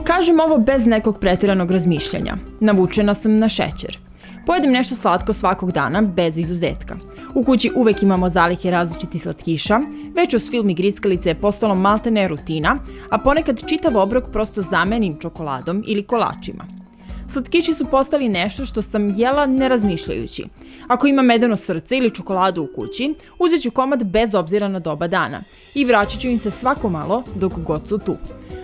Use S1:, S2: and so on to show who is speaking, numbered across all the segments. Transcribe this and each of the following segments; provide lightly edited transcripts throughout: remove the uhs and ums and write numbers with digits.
S1: Kažem ovo bez nekog pretjeranog razmišljanja. Navučena sam na šećer. Pojedem nešto slatko svakog dana, bez izuzetka. U kući uvek imamo zalihe različitih slatkiša, već uz film i grickalice je postalo maltene rutina, a ponekad čitav obrok prosto zamenim čokoladom ili kolačima. Slatkiši su postali nešto što sam jela ne razmišljajući. Ako imam medeno srce ili čokoladu u kući, uzet ću komad bez obzira na doba dana i vraćat ću im se svako malo dok god su tu.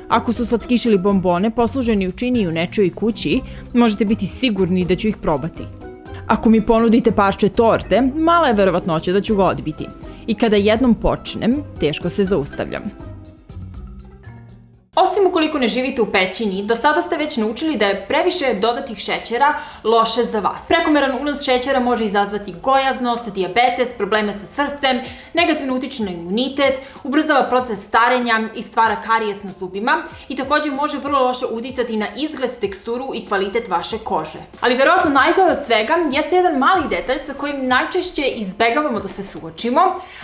S1: Ako su slatkiši ili bombone posluženi u čini i u nečijoj kući, možete biti sigurni da ću ih probati. Ako mi ponudite parče torte, mala je verovatnoća da ću ga odbiti. I kada jednom počnem, teško se zaustavljam. Osim ukoliko ne živite u pećini, do sada ste već naučili da je previše dodatih šećera loše za vas. Prekomeran unos šećera može izazvati gojaznost, dijabetes, probleme sa srcem, negativno utiče na imunitet, ubrzava proces starenja i stvara karijes na zubima i također može vrlo loše uticati na izgled, teksturu i kvalitet vaše kože. Ali verovatno najgore od svega jeste jedan mali detalj sa kojim najčešće izbegavamo da se suočimo,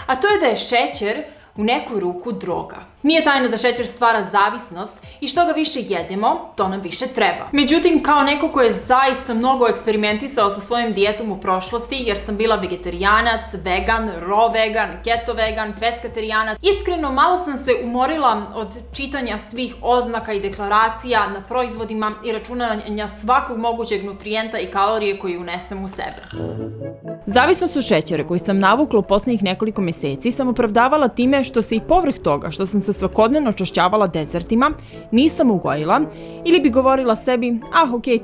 S1: a to je da je šećer u neku ruku droga. Nije tajna da šećer stvara zavisnost i što ga više jedemo, to nam više treba. Međutim, kao neko ko je zaista mnogo eksperimentisao sa svojim dijetom u prošlosti, jer sam bila vegetarijanac, vegan, raw vegan, keto vegan, peskaterijanac, iskreno malo sam se umorila od čitanja svih oznaka i deklaracija na proizvodima i računanja svakog mogućeg nutrijenta i kalorije koji unesem u sebe. Zavisnost od šećera koju sam navukla u poslednjih nekoliko meseci sam opravdavala time što se i povrh toga što sam se svakodnevno čašćavala dezertima nisam ugojila ili bi govorila sebi,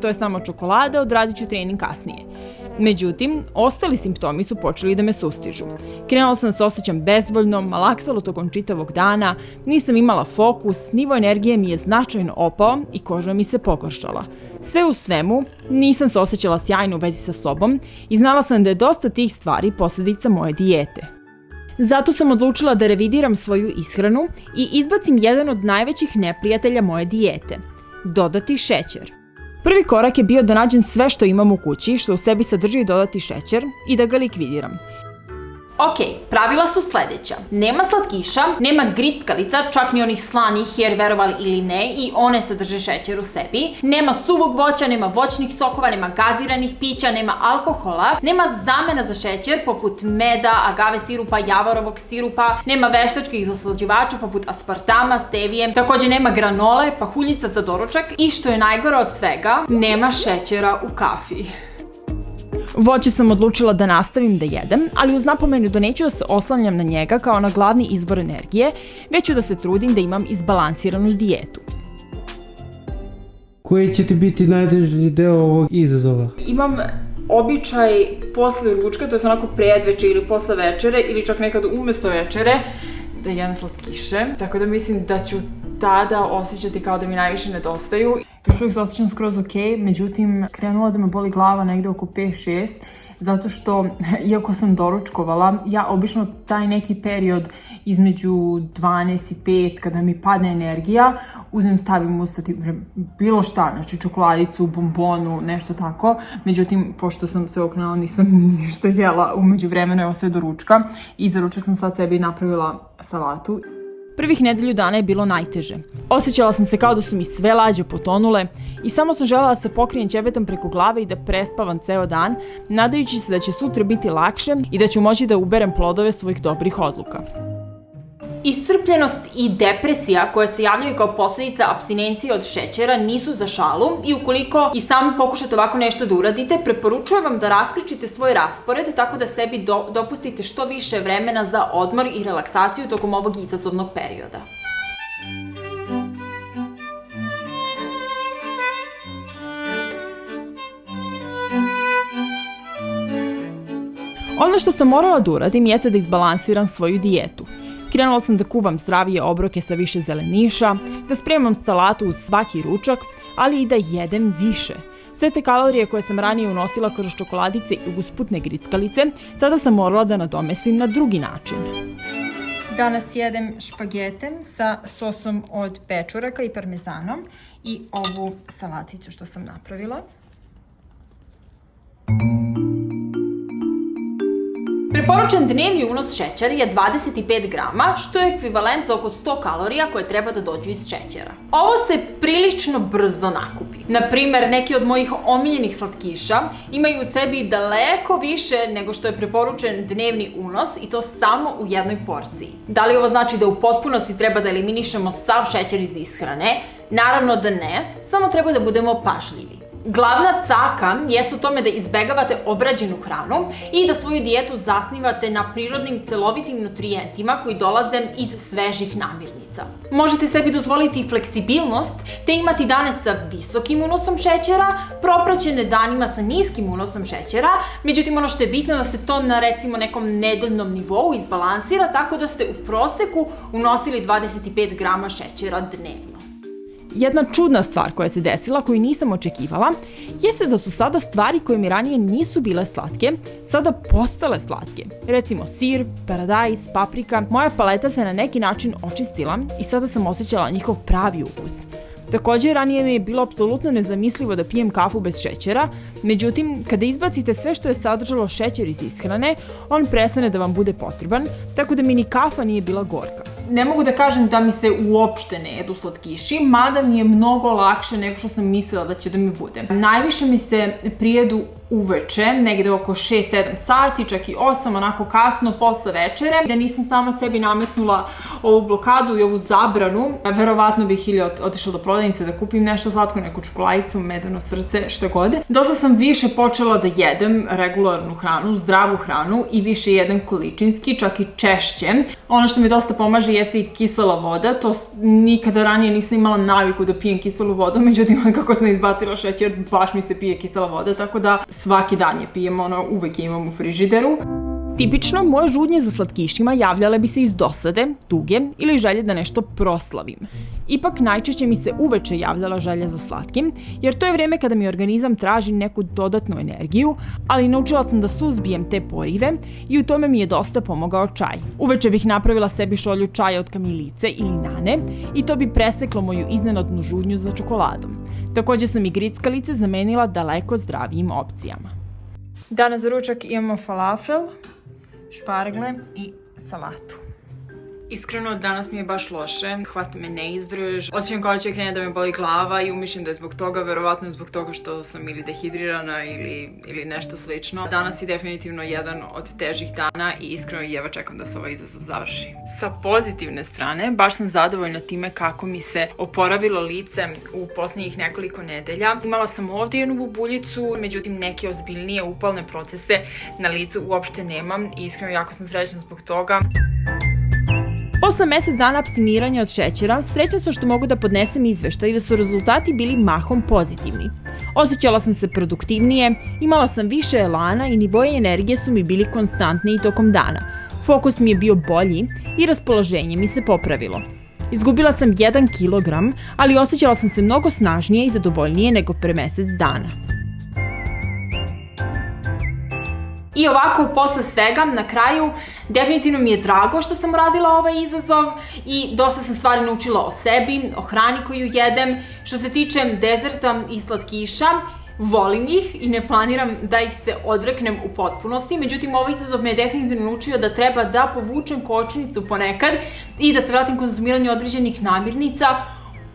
S1: to je samo čokolada, odradit ću trening kasnije. Međutim, ostali simptomi su počeli da me sustižu. Krenula sam da se osjećam bezvoljno, malaksalo tokom čitavog dana, nisam imala fokus, nivo energije mi je značajno opao i koža mi se pogoršala. Sve u svemu, nisam se osjećala sjajno u vezi sa sobom i znala sam da je dosta tih stvari posljedica moje dijete. Zato sam odlučila da revidiram svoju ishranu i izbacim jedan od najvećih neprijatelja moje dijete – dodati šećer. Prvi korak je bio da nađem sve što imam u kući, što u sebi sadrži dodati šećer i da ga likvidiram. Pravila su sljedeća. Nema slatkiša, nema grickalica, čak ni onih slanih, jer verovali ili ne, i one sadrže šećer u sebi. Nema suvog voća, nema voćnih sokova, nema gaziranih pića, nema alkohola, nema zamena za šećer poput meda, agave sirupa, javarovog sirupa, nema veštačkih zaslađivača poput aspartama, stevije, također nema granole, pahuljica za doručak i što je najgore od svega, nema šećera u kafi. Voće sam odlučila da nastavim da jedem, ali uz napomenu da neću da se oslanjam na njega kao na glavni izvor energije, već ću da se trudim da imam izbalansiranu dijetu.
S2: Koji će ti biti najteži deo ovog izazova?
S1: Imam običaj posle ručka, to je onako predveče ili posle večere ili čak nekad umjesto večere, da jedem slatkiše, tako da mislim da ću tada osjećati kao da mi najviše nedostaju. Još uvijek se osjećam skroz ok, međutim krenula da me boli glava negde oko 5-6, zato što, iako sam doručkovala, ja obično taj neki period između 12 i 5, kada mi padne energija, uzmem, stavim usta bilo šta, znači čokoladicu, bombonu, nešto tako. Međutim, pošto sam se okrenula, nisam ništa jela umeđu vremena, evo sve do ručka. I za ručak sam sad sebi napravila salatu. Prvih nedelju dana je bilo najteže. Osjećala sam se kao da su mi sve lađe potonule i samo sam želela da se pokrijem ćebetom preko glave i da prespavam ceo dan, nadajući se da će sutra biti lakše i da ću moći da uberem plodove svojih dobrih odluka. Iscrpljenost i depresija koje se javljaju kao posljedica apstinencije od šećera nisu za šalu i ukoliko i sami pokušate ovako nešto da uradite, preporučujem vam da raskričite svoj raspored tako da sebi dopustite što više vremena za odmor i relaksaciju tokom ovog izazovnog perioda. Ono što sam morala da uradim jeste da izbalansiram svoju dijetu. Krenula sam da kuvam zdravije obroke sa više zeleniša, da spremam salatu uz svaki ručak, ali i da jedem više. Sve te kalorije koje sam ranije unosila kroz čokoladice i usputne grickalice, sada sam morala da nadomestim na drugi način. Danas jedem špagete sa sosom od pečuraka i parmezanom i ovu salaticu što sam napravila. Preporučen dnevni unos šećera je 25 grama, što je ekvivalent za oko 100 kalorija koje treba da dođu iz šećera. Ovo se prilično brzo nakupi. Naprimer, neki od mojih omiljenih slatkiša imaju u sebi daleko više nego što je preporučen dnevni unos i to samo u jednoj porciji. Da li ovo znači da u potpunosti treba da eliminišemo sav šećer iz ishrane? Naravno da ne, samo treba da budemo pažljivi. Glavna caka jeste u tome da izbegavate obrađenu hranu i da svoju dijetu zasnivate na prirodnim celovitim nutrijentima koji dolaze iz svežih namirnica. Možete sebi dozvoliti fleksibilnost te imati dane sa visokim unosom šećera, propraćene danima sa niskim unosom šećera, međutim ono što je bitno da se to na recimo nekom nedeljnom nivou izbalansira tako da ste u proseku unosili 25 grama šećera dnevno. Jedna čudna stvar koja se desila, koju nisam očekivala, jeste da su sada stvari koje mi ranije nisu bile slatke, sada postale slatke. Recimo sir, paradajz, paprika. Moja paleta se na neki način očistila i sada sam osjećala njihov pravi ukus. Također, ranije mi je bilo apsolutno nezamislivo da pijem kafu bez šećera, međutim, kada izbacite sve što je sadržalo šećer iz ishrane, on prestane da vam bude potreban, tako da mi ni kafa nije bila gorka. Ne mogu da kažem da mi se uopšte ne jedu slatkiši, mada mi je mnogo lakše nego što sam mislila da će da mi bude. Najviše mi se prijedu uveče, negde oko 6-7 sati, čak i 8, onako kasno, posle večere. Da nisam sama sebi nametnula ovu blokadu i ovu zabranu, verovatno bih ili otišla do prodavnice da kupim nešto slatko, neku čokoladicu, medeno srce, što god. Dosta sam više počela da jedem regularnu hranu, zdravu hranu i više jedem količinski, čak i češće. Ono što mi dosta pomaže jeste i kisela voda, to nikada ranije nisam imala naviku da pijem kiselu vodu, međutim kako sam izbacila šećer, baš mi se pije kisela voda, tako da svaki dan je pijem, uvek je imam u frižideru. Tipično, moje žudnje za slatkišima javljale bi se iz dosade, tuge ili želje da nešto proslavim. Ipak najčešće mi se uveče javljala želja za slatkim, jer to je vreme kada mi organizam traži neku dodatnu energiju, ali naučila sam da suzbijem te porive i u tome mi je dosta pomogao čaj. Uveče bih napravila sebi šolju čaja od kamilice ili nane i to bi preseklo moju iznenadnu žudnju za čokoladom. Također sam i grickalice zamenila daleko zdravijim opcijama. Danas za ručak imamo falafel, špargle i salatu. Iskreno, danas mi je baš loše, hvata me neizdrž, osjećam kao će krene da me boli glava i umišljam da je zbog toga, verovatno zbog toga što sam ili dehidrirana ili nešto slično. Danas je definitivno jedan od težih dana i iskreno jedva čekam da se ovaj izazov završi. Sa pozitivne strane, baš sam zadovoljna time kako mi se oporavilo lice u posljednjih nekoliko nedelja. Imala sam ovdje jednu bubuljicu, međutim neke ozbiljnije upalne procese na licu uopšte nemam i iskreno jako sam srećna zbog toga. Posle mjesec dana apstiniranja od šećera, srećna sam što mogu da podnesem izveštaj i da su rezultati bili mahom pozitivni. Osjećala sam se produktivnije, imala sam više elana i nivoji energije su mi bili konstantni i tokom dana. Fokus mi je bio bolji i raspoloženje mi se popravilo. Izgubila sam 1 kilogram, ali osjećala sam se mnogo snažnije i zadovoljnije nego pre mjesec dana. I ovako, posle svega, na kraju, definitivno mi je drago što sam uradila ovaj izazov i dosta sam stvari naučila o sebi, o hrani koju jedem. Što se tiče dezerta i slatkiša, volim ih i ne planiram da ih se odreknem u potpunosti, međutim ovaj izazov me je definitivno naučio da treba da povučem kočnicu ponekad i da se vratim konzumiranju određenih namirnica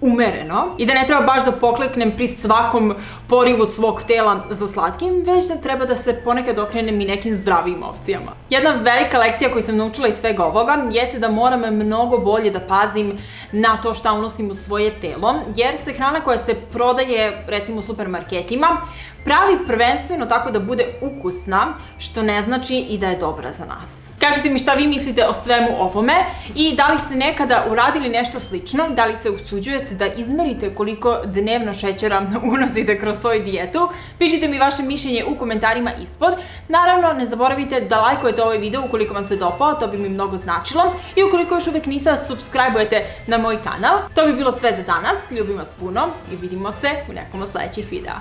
S1: umereno i da ne treba baš da pokleknem pri svakom porivu svog tela za slatkim, već da treba da se ponekad okrenem i nekim zdravijim opcijama. Jedna velika lekcija koju sam naučila iz svega ovoga jeste da moram mnogo bolje da pazim na to šta unosim u svoje telo, jer se hrana koja se prodaje recimo u supermarketima pravi prvenstveno tako da bude ukusna, što ne znači i da je dobra za nas. Kažite mi šta vi mislite o svemu ovome i da li ste nekada uradili nešto slično, da li se usuđujete da izmerite koliko dnevno šećera unosite kroz svoju dijetu. Pišite mi vaše mišljenje u komentarima ispod. Naravno, ne zaboravite da lajkujete ovaj video ukoliko vam se dopao, to bi mi mnogo značilo. I ukoliko još uvek niste, subscribe-ujete na moj kanal. To bi bilo sve za danas, ljubim vas puno i vidimo se u nekom od sledećih videa.